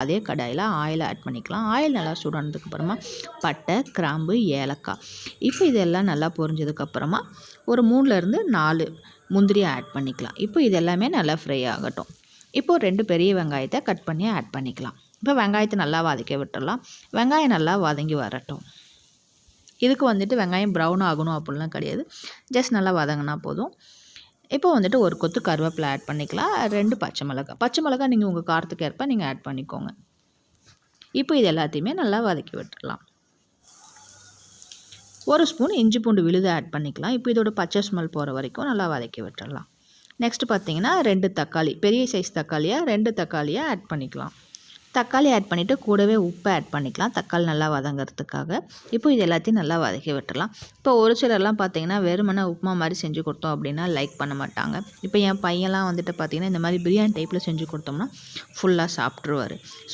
அதே கடாயில் oil add பண்ணிக்கலாம். ஆயில் நல்லா சூடானதுக்கப்புறமா பட்டை, கிராம்பு, ஏலக்காய் இப்போ இதெல்லாம் நல்லா பொரிஞ்சதுக்கப்புறமா ஒரு 3லேருந்து 4 முந்திரியை ஆட் பண்ணிக்கலாம். இப்போ இது எல்லாமே நல்லா ஃப்ரை ஆகட்டும். இப்போது 2 பெரிய வெங்காயத்தை கட் பண்ணி ஆட் பண்ணிக்கலாம். இப்போ வெங்காயத்தை நல்லா வதக்க விட்டுடலாம். வெங்காயம் நல்லா வதங்கி வரட்டும். இதுக்கு வந்துட்டு வெங்காயம் ப்ரௌன் ஆகணும் அப்படிலாம் கிடையாது, ஜஸ்ட் நல்லா வதங்கினா போதும். இப்போ வந்துட்டு ஒரு கொத்து கருவேப்பிலை ஆட் பண்ணிக்கலாம். 2 பச்சை மிளகாய் நீங்கள் உங்கள் காரத்துக்கு ஏற்ப நீங்கள் ஆட் பண்ணிக்கோங்க. இப்போ இது எல்லாத்தையுமே நல்லா வதக்கி விட்டுடலாம். 1 ஸ்பூன் இஞ்சி பூண்டு விழுது ஆட் பண்ணிக்கலாம். இப்போ இதோட பச்சை ஸ்மெல் போகிற வரைக்கும் நல்லா வதக்கி விட்டுடலாம். நெக்ஸ்ட்டு பார்த்தீங்கன்னா 2 தக்காளி, பெரிய சைஸ் தக்காளியாக 2 தக்காளியை ஆட் பண்ணிக்கலாம். தக்காளி ஆட் பண்ணிவிட்டு கூடவே உப்பு ஆட் பண்ணிக்கலாம், தக்காளி நல்லா வதங்கிறதுக்காக. இப்போ இது எல்லாத்தையும் நல்லா வதக்கி விட்டுடலாம். இப்போ ஒரு சிலர்லாம் பார்த்தீங்கன்னா வெறுமனே உப்புமா மாதிரி செஞ்சு கொடுத்தோம் அப்படின்னா லைக் பண்ண மாட்டாங்க. இப்போ என் பையன்லாம் வந்துட்டு பார்த்திங்கன்னா இந்த மாதிரி பிரியாணி டைப்பில் செஞ்சு கொடுத்தோம்னா ஃபுல்லாக சாப்பிட்ருவார்.